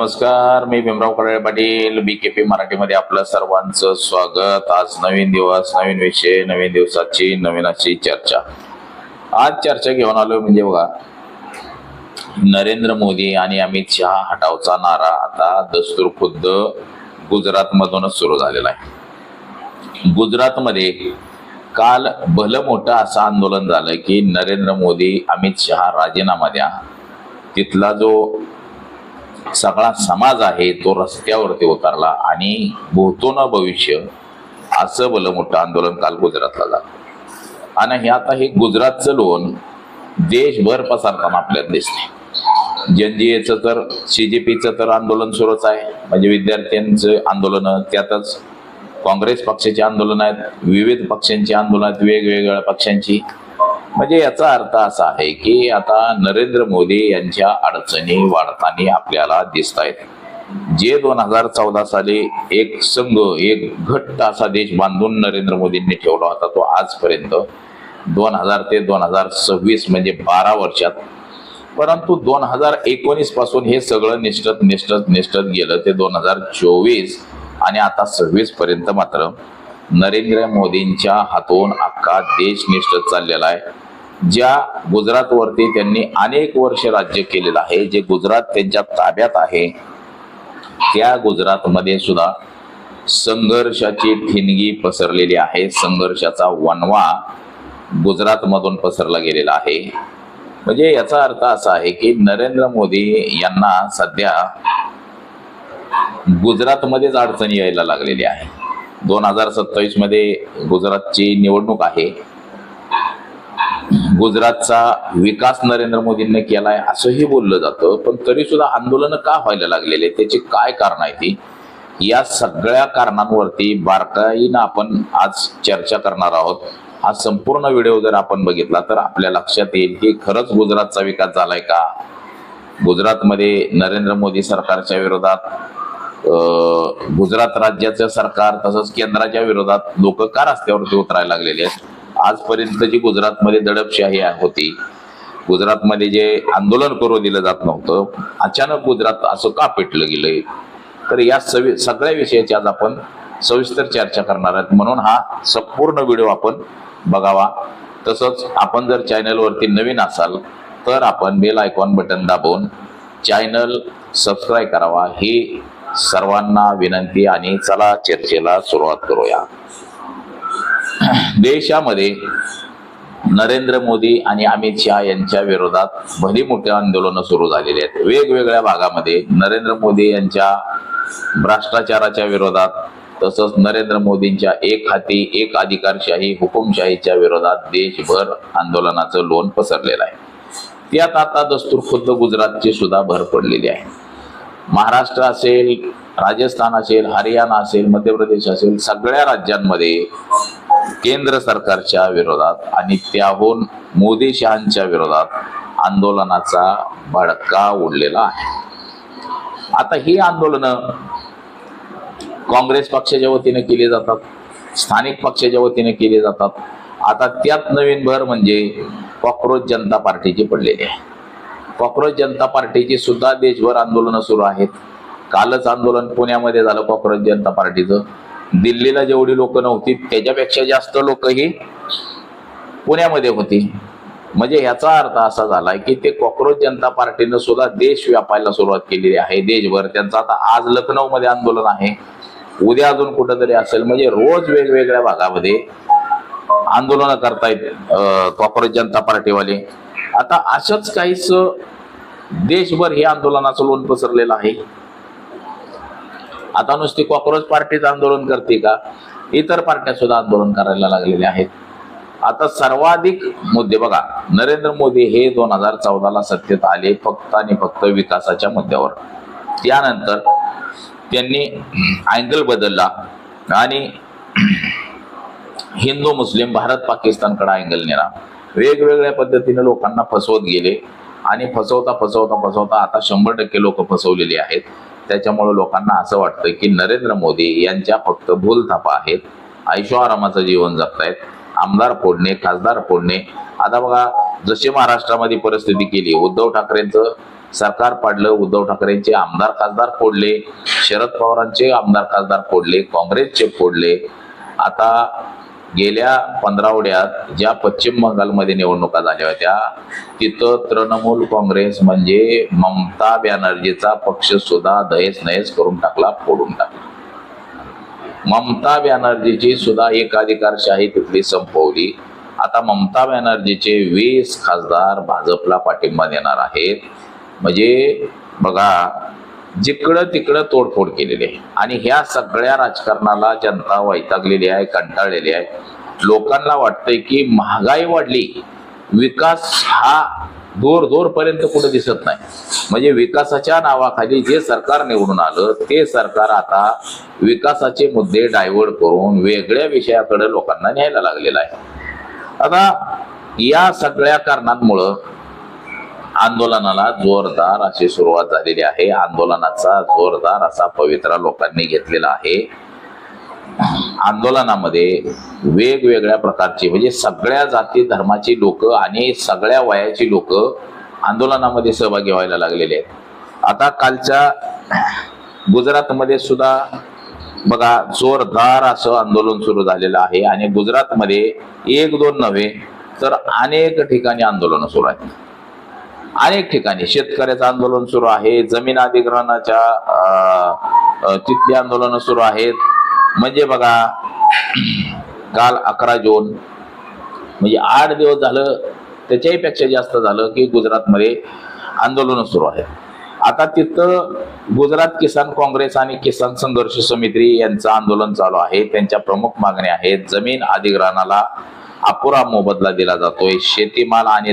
नमस्कार, मी भीमराव कडाळे पाटील, BKP मराठीमध्ये आपलं सर्वांचं स्वागत। आज नवीन दिवस, नवीन विषय, नवीन दिवसाची नवीन अशी चर्चा। आज चर्चा घेऊन आलो म्हणजे बघा, नरेंद्र मोदी आणि अमित शहा हटावचा नारा आता दस्तूर खुद्द गुजरात मधूनच सुरू झालेला आहे। गुजरातमध्ये काल भलं मोठं असं आंदोलन झालं की नरेंद्र मोदी, अमित शहा राजीनामा द्या। तिथला जो सगळा समाज आहे तो रस्त्यावरती उतरला आणि भूतो न भविष्य असं भलं मोठं आंदोलन काल गुजरातला झालं। आणि आता हे गुजरातचं लोन देशभर पसरताना आपल्याला दिसते। जनजीएचं तर CJPचं तर आंदोलन सुरूच आहे, म्हणजे विद्यार्थ्यांचं आंदोलन, त्यातच काँग्रेस पक्षाची आंदोलन आहेत, विविध पक्षांची आंदोलन आहेत, वेगवेगळ्या पक्षांची। म्हणजे याचा अर्थ असा आहे की आता नरेंद्र मोदी यांच्या अडचणी वाढताना आपल्याला दिसत आहेत। जे 2014 साली एक संघ, एक घट्ट असा देश बांधून नरेंद्र मोदींनी ठेवला होता, तो आजपर्यंत 2000 ते 2026 म्हणजे 12 वर्षात, परंतु 2019 पासून हे सगळं निष्ठत गेलं ते 2024 आणि आता 26 पर्यंत मात्र नरेंद्र मोदींच्या हातून अख्खा देश निष्ठत चाललेला आहे। ज्या गुजरातवरती त्यांनी अनेक वर्ष राज्य केलेलं आहे, जे गुजरात त्यांच्या ताब्यात आहे, त्या गुजरातमध्ये सुद्धा संघर्षाची ठिणगी पसरलेली आहे। संघर्षाचा वणवा गुजरात मधून पसरला गेलेला आहे। म्हणजे याचा अर्थ असा आहे की नरेंद्र मोदी यांना सध्या गुजरातमध्येच अडचणी यायला लागलेली आहे। 2027 मध्ये गुजरातची निवडणूक आहे। गुजरातचा विकास नरेंद्र मोदींनी केलाय असंही बोललं जातं, पण तरी सुद्धा आंदोलन का व्हायला लागलेले, त्याची काय कारण आहे ती, या सगळ्या कारणांवरती बारकाईनं आपण आज चर्चा करणार आहोत। हा संपूर्ण व्हिडिओ जर आपण बघितला तर आपल्या लक्षात येईल की खरंच गुजरातचा विकास झालाय का, गुजरातमध्ये नरेंद्र मोदी सरकारच्या विरोधात गुजरात राज्याचं सरकार तसंच केंद्राच्या विरोधात लोक का रस्त्यावरती उतरायला लागलेले आहेत। आजपर्यंत जी गुजरातमध्ये दडपशाही होती, गुजरातमध्ये जे आंदोलन करू दिलं जात नव्हतं, अचानक गुजरात असं का पेटलं गेलंय, तर या सगळ्या विषयाची आज आपण सविस्तर चर्चा करणार आहोत। म्हणून हा संपूर्ण व्हिडिओ आपण बघावा। तसंच आपण जर चॅनलवरती नवीन असाल तर आपण बेल आयकॉन बटन दाबून चॅनल सबस्क्राईब करावा, ही सर्वांना विनंती। आणि चला चर्चेला सुरुवात करूया। देशामध्ये नरेंद्र मोदी आणि अमित शहा यांच्या विरोधात भली मोठी आंदोलनं सुरू झालेली आहेत। वेगवेगळ्या भागामध्ये नरेंद्र मोदी यांच्या भ्रष्टाचाराच्या विरोधात, तसंच नरेंद्र मोदींच्या एक हाती एक अधिकारशाही हुकुमशाहीच्या विरोधात देशभर आंदोलनाचं लोण पसरलेलं आहे। त्यात आता दस्तूर खुद्द गुजरातची सुद्धा भर पडलेली आहे। महाराष्ट्र असेल, राजस्थान असेल, हरियाणा असेल, मध्य प्रदेश असेल, सगळ्या राज्यांमध्ये केंद्र सरकारच्या विरोधात आणि त्याहून मोदी शहांच्या विरोधात आंदोलनाचा भडका उडलेला आहे। आता ही आंदोलनं काँग्रेस पक्षाच्या वतीने केली जातात, स्थानिक पक्षाच्या वतीने केली जातात। आता त्यात नवीन भर म्हणजे कॉक्रोच जनता पार्टीची पडलेली आहे। कॉक्रोच जनता पार्टीची सुद्धा देशभर आंदोलनं सुरू आहेत। कालच आंदोलन पुण्यामध्ये झालं कॉक्रोच जनता पार्टीचं। दिल्लीला जेवढी लोक नव्हती त्याच्यापेक्षा जास्त लोक ही पुण्यामध्ये होती। म्हणजे याचा अर्थ असा झालाय की ते कॉक्रोच जनता पार्टीनं सुद्धा देश व्यापायला सुरुवात केलेली आहे देशभर। त्यांचं आता आज लखनौ मध्ये आंदोलन आहे, उद्या अजून कुठंतरी असेल, म्हणजे रोज वेगवेगळ्या भागामध्ये आंदोलन करतायत कॉक्रोच जनता पार्टीवाले। आता अशाच काहीच देशभर हे आंदोलनाचं लोण पसरलेलं आहे। आता नुसती कॉक्रोच पार्टीच आंदोलन करते का, इतर पार्ट्या सुद्धा आंदोलन करायला लागलेल्या आहेत। आता सर्वाधिक मुद्दे बघा, नरेंद्र मोदी हे 2014ला सत्तेत आले फक्त आणि फक्त विकासाच्या मुद्द्यावर। त्यानंतर त्यांनी अँगल बदलला आणि हिंदू मुस्लिम, भारत पाकिस्तानकडे अँगल नेला। वेगवेगळ्या पद्धतीने लोकांना फसवत गेले आणि फसवता आता 100% लोक फसवलेली आहेत। त्याच्यामुळे लोकांना असं वाटतं की नरेंद्र मोदी यांच्या फक्त भूलथापा आहेत, ऐशोआरामाचं जीवन जगतायत, आमदार फोडणे, खासदार फोडणे। आता बघा, जशी महाराष्ट्रामध्ये परिस्थिती केली, उद्धव ठाकरेंचं सरकार पाडलं, उद्धव ठाकरेंचे आमदार खासदार फोडले, शरद पवारांचे आमदार खासदार फोडले, काँग्रेसचे फोडले. आता गेल्या 15 आठवड्यात ज्या पश्चिम बंगालमध्ये निवडणुका झाल्या होत्या तिथं तृणमूल काँग्रेस म्हणजे ममता बॅनर्जीचा पक्ष सुद्धा दहेस नहेस करून टाकला, फोडून टाकला. ममता बॅनर्जीची सुद्धा एकाधिकारशाही तिथली संपवली. आता ममता बॅनर्जीचे 20 खासदार भाजपला पाठिंबा देणार आहेत. म्हणजे बघा, जिकडं तिकडं तोडफोड केलेली आहे. आणि ह्या सगळ्या राजकारणाला जनता वैतागलेली आहे, कंटाळलेली आहे. लोकांना वाटतंय की महागाई वाढली, विकास हा दूर पर्यंत कुठे दिसत नाही. म्हणजे विकासाच्या नावाखाली जे सरकार निवडून आलं ते सरकार आता विकासाचे मुद्दे डायव्हर्ट करून वेगळ्या विषयाकडे लोकांना न्यायला लागलेला आहे. आता या सगळ्या कारणांमुळं आंदोलनाला जोरदार अशी सुरुवात झालेली आहे. आंदोलनाचा जोरदार असा पवित्रा लोकांनी घेतलेला आहे. आंदोलनामध्ये वेगवेगळ्या प्रकारची म्हणजे सगळ्या जाती धर्माची लोक आणि सगळ्या वयाची लोक आंदोलनामध्ये सहभागी व्हायला लागलेले आहेत. आता कालच्या गुजरातमध्ये सुद्धा बघा जोरदार असं आंदोलन सुरू झालेलं आहे. आणि गुजरातमध्ये 1-2 नव्हे तर अनेक ठिकाणी आंदोलन सुरू आहेत. अनेक ठिकाणी शेतकऱ्याचं आंदोलन सुरू आहे, जमीन अधिग्रहणाच्या तिथली आंदोलन सुरू आहेत. म्हणजे बघा, काल 11 जून म्हणजे 8 दिवस झालं, त्याच्याही पेक्षा जास्त झालं की गुजरातमध्ये आंदोलन सुरू आहे. आता तिथं गुजरात किसान काँग्रेस आणि किसान संघर्ष समिती यांचं आंदोलन चालू आहे. त्यांच्या प्रमुख मागण्या आहेत: जमीन अधिग्रहणाला अपुरा मोबदला दिला जातोय, शेतीमाल आणि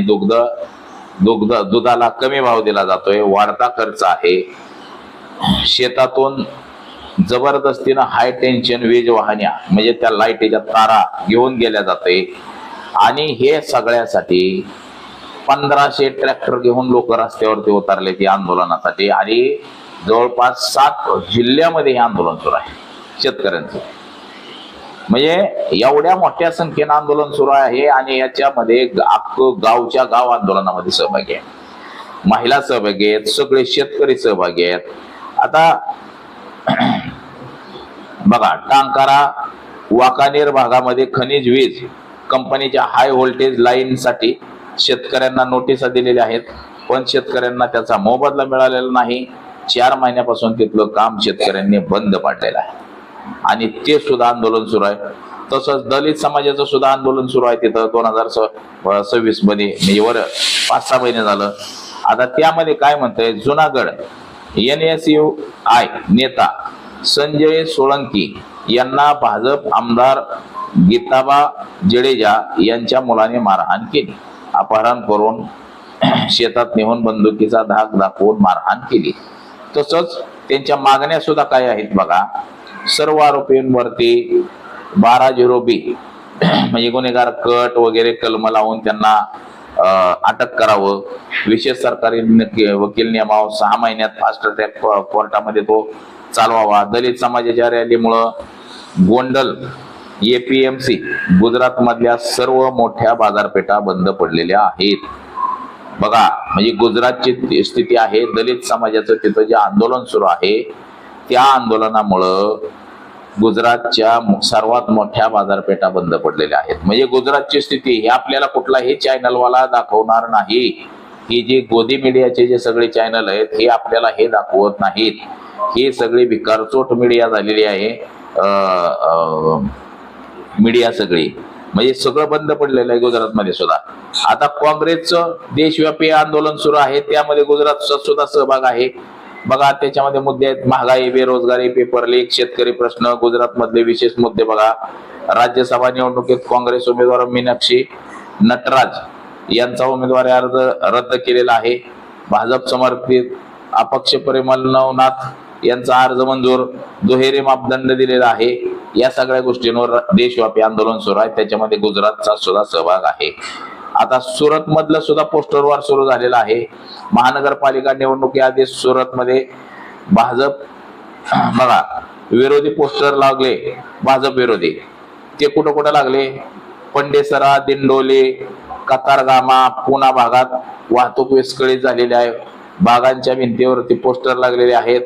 दुधाला कमी भाव दिला जातोय, वाढता खर्च आहे, शेतातून जबरदस्तीनं हाय टेन्शन वीज वाहन्या म्हणजे त्या लाईटीच्या तारा घेऊन गेल्या जाते. आणि हे सगळ्यासाठी 1500 ट्रॅक्टर घेऊन लोक रस्त्यावरती उतरले ती आंदोलनासाठी. आणि जवळपास 7 जिल्ह्यामध्ये हे आंदोलन सुरू आहे शेतकऱ्यांचं. म्हणजे एवढ्या मोठ्या संख्येनं आंदोलन सुरू आहे. आणि याच्यामध्ये गावच्या गाव आंदोलनामध्ये सहभागी आहे, महिला सहभागी आहेत, सगळे शेतकरी सहभागी आहेत. आता बघा, टांकारा वाकानेर भागामध्ये खनिज वीज कंपनीच्या हाय व्होल्टेज लाईनसाठी शेतकऱ्यांना नोटिसा दिलेल्या आहेत, पण शेतकऱ्यांना त्याचा मोबदला मिळालेला नाही. 4 महिन्यापासून तिथलं काम शेतकऱ्यांनी बंद पाडलेलं आहे आणि ते सुद्धा आंदोलन सुरू आहे. तसंच दलित समाजाचं सुद्धा आंदोलन सुरू आहे तिथं 2026 मध्ये, म्हणजे वर 5-6 महिने झालं. आता त्यामध्ये काय म्हणतंय, जुनागड NSUI नेता संजय सोळंकी यांना भाजप आमदार गीताबा जडेजा यांच्या मुलाने मारहाण केली. अपहरण करून शेतात नेऊन बंदुकीचा धाक दाखवून मारहाण केली. तसंच त्यांच्या मागण्या सुद्धा काय आहेत बघा. सर्व आरोपींवरती 12(0)B म्हणजे गुन्हेगार कट वगैरे कलम लावून त्यांना अटक करावं. विशेष सरकारी वकील नेमावं. 6 महिन्यात फास्ट ट्रॅक कोर्टामध्ये तो चालवावा. दलित समाजाच्या रॅलीमुळं गोंडल APMC गुजरात मधल्या सर्व मोठ्या बाजारपेठा बंद पडलेल्या आहेत. बघा, म्हणजे गुजरातची स्थिती आहे. दलित समाजाचं तिथं जे आंदोलन सुरू आहे त्या आंदोलनामुळं गुजरातच्या सर्वात मोठ्या बाजारपेठा बंद पडलेल्या आहेत. म्हणजे गुजरातची स्थिती हे आपल्याला कुठलाही चॅनलवाला दाखवणार नाही. ही जी गोदी मीडियाचे जे सगळे चॅनल आहेत हे आपल्याला हे दाखवत नाहीत. ही सगळी भिकारचोट मीडिया झालेली आहे. मीडिया सगळी म्हणजे सगळं बंद पडलेलं आहे गुजरातमध्ये सुद्धा. आता काँग्रेसचं देशव्यापी आंदोलन सुरू आहे, त्यामध्ये गुजरातचा सुद्धा सहभाग आहे. बघा, त्याच्यामध्ये मुद्दे आहेत: महागाई, बेरोजगारी, पेपर लीक, शेतकरी प्रश्न. गुजरात मधले विशेष मुद्दे बघा. राज्यसभा निवडणुकीत काँग्रेस उमेदवार मीनाक्षी नटराज यांचा उमेदवारी अर्ज रद्द केलेला आहे. भाजप समर्थित अपक्ष परिमल नवनाथ यांचा अर्ज मंजूर. दुहेरी मापदंड दिलेला आहे. या सगळ्या गोष्टींवर देशव्यापी आंदोलन सुरू आहे, त्याच्यामध्ये गुजरातचा सुद्धा सहभाग आहे. आता सुरत मधलं सुद्धा पोस्टर वॉर सुरू झालेला आहे. महानगरपालिका निवडणुकीआधी सुरत मध्ये भाजप बघा विरोधी पोस्टर लागले, भाजप विरोधी. ते कुठं कुठं लागले? पंडेसरा, दिंडोली, कतारगामा, पुणा भागात वाहतूक विस्कळीत झालेली आहे. बागांच्या भिंतीवरती पोस्टर लागलेले आहेत.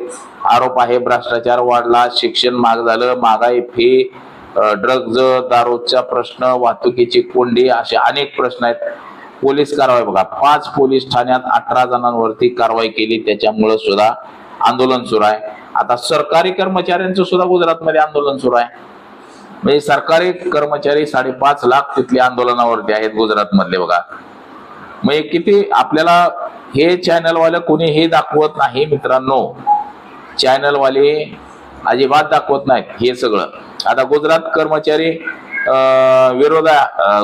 आरोप आहे भ्रष्टाचार वाढला, शिक्षण महाग झालं, महागाई, फी, ड्रग्ज, दारूचा प्रश्न, वाहतुकीची कोंडी, असे अनेक प्रश्न आहेत. पोलीस कारवाई बघा, 5 पोलीस ठाण्यात 18 जणांवरती कारवाई केली, त्याच्यामुळे सुद्धा आंदोलन सुरू आहे. आता सरकारी कर्मचाऱ्यांचं सुद्धा गुजरातमध्ये आंदोलन सुरू आहे. म्हणजे सरकारी कर्मचारी 5.5 लाख तिथले आंदोलनावरती आहेत गुजरात मधले बघा. म्हणजे किती आपल्याला हे चॅनलवाले कोणी हे दाखवत नाही मित्रांनो, चॅनलवाले अजिबात दाखवत नाहीत हे सगळं. आता गुजरात कर्मचारी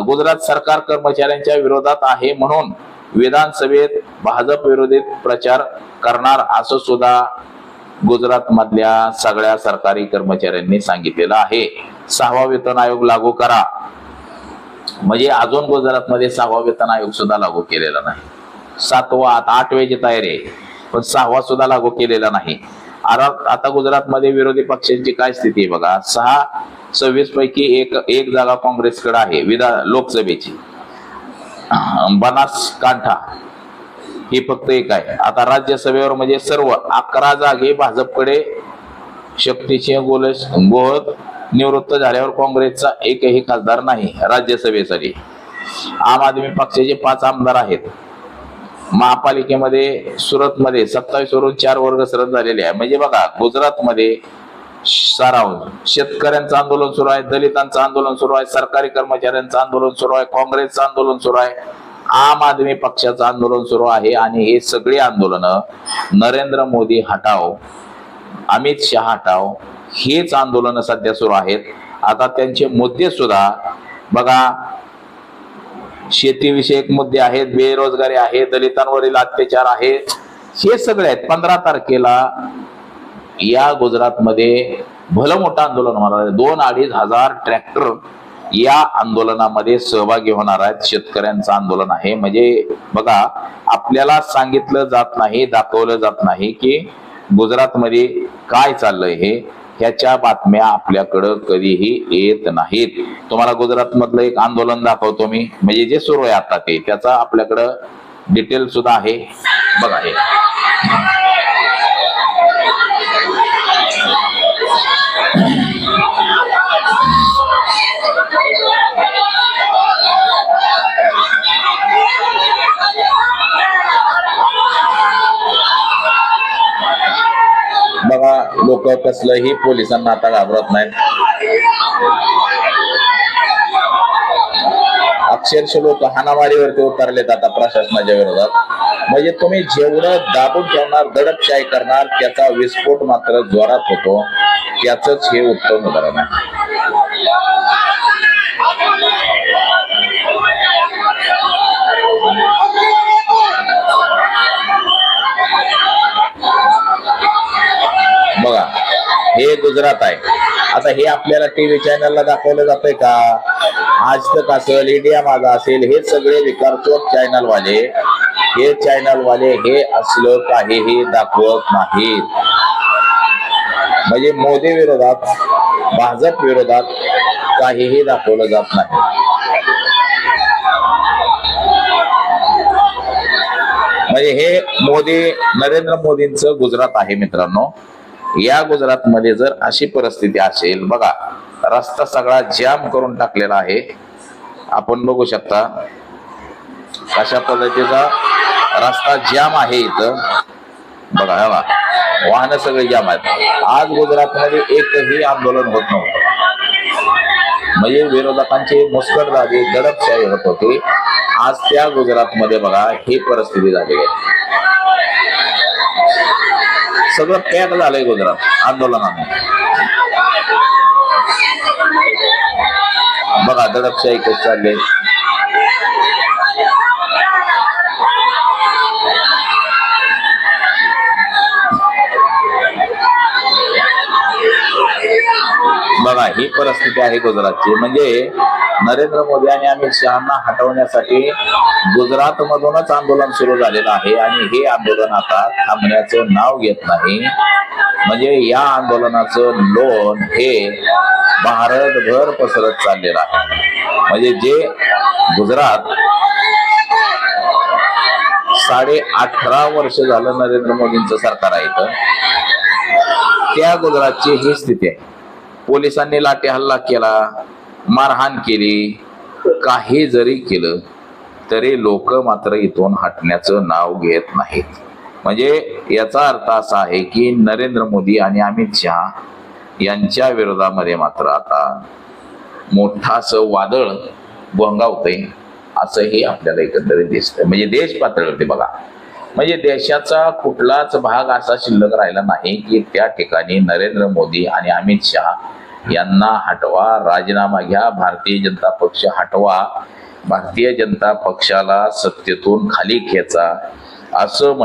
गुजरात सरकार कर्मचाऱ्यांच्या विरोधात आहे म्हणून विधानसभेत भाजप विरोधी प्रचार करणार असं सुद्धा गुजरात मधल्या सगळ्या सरकारी कर्मचाऱ्यांनी सांगितलेलं आहे. 6वा वेतन आयोग लागू करा, म्हणजे अजून गुजरातमध्ये 6वा वेतन आयोग सुद्धा लागू केलेला नाही. 7वा, आता 8व्याची तयारी आहे, पण 6वा सुद्धा लागू केलेला नाही. आता गुजरातमध्ये विरोधी पक्षांची काय स्थिती आहे बघा. 26 पैकी एक जागा काँग्रेसकडे आहे लोकसभेची. बनासकांठा ही फक्त एक आहे. आता राज्यसभेवर म्हणजे सर्व 11 जागे भाजपकडे. शक्तीसिंह गोहल निवृत्त झाल्यावर काँग्रेसचा एकही खासदार नाही राज्यसभेसाठी. आम आदमी पक्षाचे 5 आमदार आहेत. महापालिकेमध्ये सुरतमध्ये 27 वरून 4 वर्ग सरत झालेले आहे. म्हणजे बघा गुजरातमध्ये शेतकऱ्यांचं आंदोलन सुरू आहे, दलितांचं आंदोलन सुरू आहे, सरकारी कर्मचाऱ्यांचं आंदोलन सुरू आहे, काँग्रेसचं आंदोलन सुरू आहे, आम आदमी पक्षाचं आंदोलन सुरू आहे. आणि हे सगळे आंदोलन नरेंद्र मोदी हटाव, अमित शहा हटाव, हेच आंदोलन सध्या सुरू आहेत. आता त्यांचे मुद्दे सुद्धा बघा, शेतीविषयक मुद्दे आहेत, बेरोजगारी आहे, दलितांवरील अत्याचार आहे, हे सगळे आहेत. 15 तारखेला या गुजरातमध्ये भलं मोठं आंदोलन होणार आहे. 2-2.5 हजार ट्रॅक्टर या आंदोलनामध्ये सहभागी होणार आहेत. शेतकऱ्यांचं आंदोलन आहे. म्हणजे बघा, आपल्याला सांगितलं जात नाही, दाखवलं जात नाही की गुजरातमध्ये काय चाललंय हे. ह्याच्या बातम्या आपल्याकडं कधीही येत नाहीत. तुम्हाला गुजरात मधलं एक आंदोलन दाखवतो मी, म्हणजे जे सुरू आहे आता ते, त्याचा आपल्याकडं डिटेल सुद्धा आहे बघा. हे बघा, लोक कसलंही पोलिसांना आता घाबरत नाहीत. अक्षरशः लोक हाणामारीवरती उतरलेत आता प्रशासनाच्या विरोधात. म्हणजे तुम्ही जेवढं दाबून ठेवणार, दडपशाही करणार, त्याचा विस्फोट मात्र जोरात होतो. त्याच हे उत्तम उदाहरण आहे. बघा, हे गुजरात आहे. आता हे आपल्याला टीव्ही चॅनलला दाखवलं जातंय का? आज तक असेल, इंडिया माझा असेल, हे सगळे विकारचोट चॅनलवाले, हे चॅनलवाले हे असलं काहीही दाखवत नाहीत. म्हणजे मोदी विरोधात, भाजप विरोधात काहीही दाखवलं जात नाही. म्हणजे हे नरेंद्र मोदींचं गुजरात आहे मित्रांनो. या गुजरातमध्ये जर अशी परिस्थिती असेल, बघा रस्ता सगळा जाम करून टाकलेला आहे. आपण बघू शकता कशा पद्धतीचा रस्ता जाम आहे इथं. बघा बघा, वाहनं सगळे जाम आहेत. आज गुजरातमध्ये एकही आंदोलन होत नव्हतं. म्हणजे विरोधकांची मुस्कटदाबी, दडपशाही होत होती. आज त्या गुजरातमध्ये बघा ही परिस्थिती झाली आहे. सगळं पॅक झालंय गुजरात आंदोलनाने. बघा दडपशाही कशी चालली. बघा ही परिस्थिती आहे गुजरातची. म्हणजे नरेंद्र मोदी आणि अमित शहांना हटवण्यासाठी गुजरात मधूनच आंदोलन सुरू झालेलं आहे. आणि हे आंदोलन आता थांबण्याचं नाव घेत नाही. म्हणजे या आंदोलनाचं लोण हे भारतभर पसरत चाललेलं आहे. म्हणजे जे गुजरात 18.5 वर्ष झालं नरेंद्र मोदींचं सरकार आहे इथं. त्या गुजरातची ही स्थिती आहे. पोलिसांनी लाठी हल्ला केला, मारहाण केली, काही जरी केलं तरी लोक मात्र इथून हटण्याचं नाव घेत नाहीत. म्हणजे याचा अर्थ असा आहे की नरेंद्र मोदी आणि अमित शहा यांच्या विरोधामध्ये मात्र आता मोठं असं वादळ घोंगावतंय असंही आपल्याला एकंदरीत दिसतंय. म्हणजे देश पातळीवरती बघा, म्हणजे देशाचा कुठलाच भाग असा शिल्लक राहिला नाही की त्या ठिकाणी नरेंद्र मोदी आणि अमित शहा यांना हटवा, राजीनामा घ्या, भारतीय जनता पक्ष हटवा, भारतीय जनता पक्षाला सत्तेतून खाली खेचा असं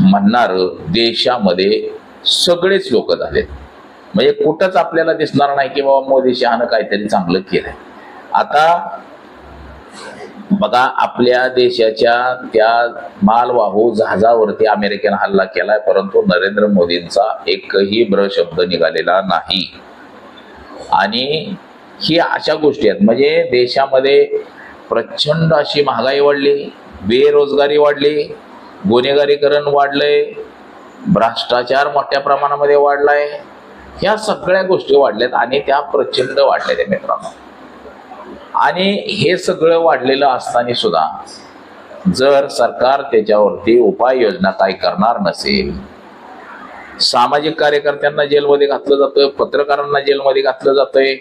म्हणणारं देशामध्ये सगळेच लोक झालेत. म्हणजे कुठंच आपल्याला दिसणार नाही की बाबा मोदी शहानं काहीतरी चांगलं केलंय. आता बघा, आपल्या देशाच्या त्या मालवाहू जहाजावरती अमेरिकेनं हल्ला केलाय, परंतु नरेंद्र मोदींचा एकही ब्रशब्द निघालेला नाही. आणि ही अशा गोष्टी आहेत, म्हणजे देशामध्ये प्रचंड अशी महागाई वाढली, बेरोजगारी वाढली, गुन्हेगारीकरण वाढलंय, भ्रष्टाचार मोठ्या प्रमाणामध्ये वाढलाय. ह्या सगळ्या गोष्टी वाढल्यात आणि त्या प्रचंड वाढल्यात मित्रांनो. आणि हे सगळं वाढलेलं असताना सुद्धा जर सरकार त्याच्यावरती उपाययोजना काय करणार नसेल, सामाजिक कार्यकर्त्यांना जेलमध्ये घातलं जातं, पत्रकारांना जेलमध्ये घातलं जातंय,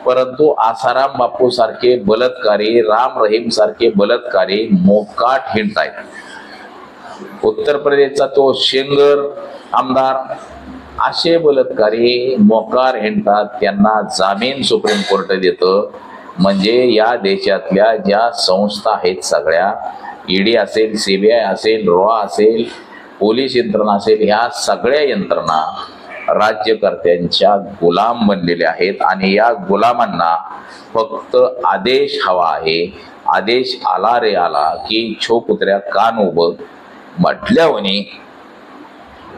परंतु आसाराम बापू सारखे बलात्कारी, राम रहीम सारखे बलात्कारी मोकाट हिंट आहेत. उत्तर प्रदेशचा तो शेंगर आमदार, असे बलात्कारी मोकार हिंडतात, त्यांना जामीन सुप्रीम कोर्ट देतं. म्हणजे या देशातल्या ज्या संस्था आहेत सगळ्या, ईडी असेल, सीबीआय असेल, रोआ असेल, पोलीस यंत्रणा असेल, ह्या सगळ्या यंत्रणा राज्यकर्त्यांच्या गुलाम बनलेल्या आहेत. आणि या गुलामांना फक्त आदेश हवा आहे. आदेश आला रे आला की छो कुत्र्या कान उभं म्हटल्यावनी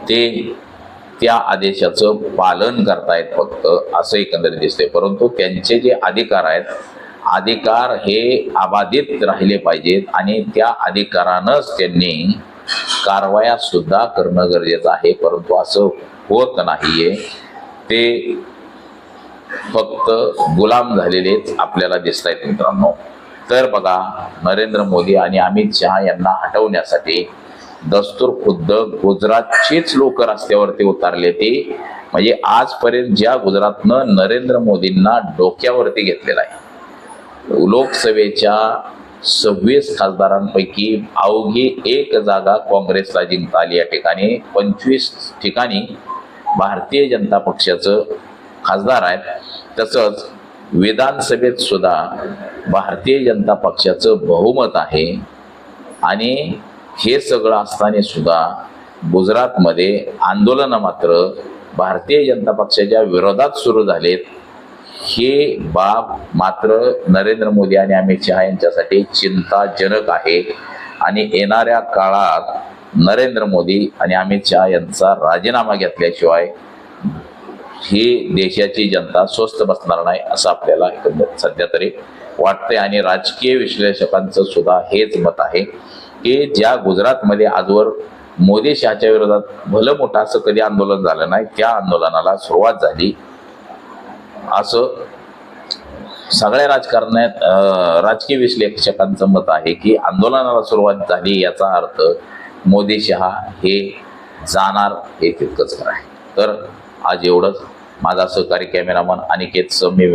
ते त्या आदेशाचं पालन करतायत फक्त, असं एकंदरीत दिसते. परंतु त्यांचे जे अधिकार आहेत, अधिकार हे अबाधित राहिले पाहिजेत आणि त्या अधिकारानंच त्यांनी कारवाया सुद्धा करणं गरजेचं आहे. परंतु असं होत नाहीये. ते फक्त गुलाम झालेलेच आपल्याला दिसत आहेत मित्रांनो. तर बघा, नरेंद्र मोदी आणि अमित शहा यांना हटवण्यासाठी दस्तूर खुद्द गुजरातचीच लोक रस्त्यावरती उतरले. ते म्हणजे आजपर्यंत ज्या गुजरातनं नरेंद्र मोदींना डोक्यावरती घेतलेला आहे, लोकसभेच्या 26 खासदारांपैकी अवघी 1 जागा काँग्रेसला जिंकता आली. या ठिकाणी 25 ठिकाणी भारतीय जनता पक्षाचं खासदार आहेत. तसंच विधानसभेत सुद्धा भारतीय जनता पक्षाचं बहुमत आहे. आणि हे सगळं असताना सुद्धा गुजरातमध्ये आंदोलन मात्र भारतीय जनता पक्षाच्या विरोधात सुरू झालेत. ही बाब मात्र नरेंद्र मोदी आणि अमित शहा यांच्यासाठी चिंताजनक आहे. आणि येणाऱ्या काळात नरेंद्र मोदी आणि अमित शहा यांचा राजीनामा घेतल्याशिवाय ही देशाची जनता स्वस्थ बसणार नाही असं आपल्याला सध्या तरी वाटतंय. आणि राजकीय विश्लेषकांचं सुद्धा हेच मत आहे की ज्या गुजरातमध्ये आजवर मोदी शहाच्या विरोधात भलं मोठं असं कधी आंदोलन झालं नाही, त्या आंदोलनाला सुरुवात झाली असं सगळ्या राजकीय विश्लेषकांचं मत आहे. की आंदोलनाला सुरुवात झाली याचा अर्थ मोदी शहा हे जाणार हे तितकंच खरं आहे. तर आज एवढंच. माझा सहकारी कॅमेरामन अनिकेत मी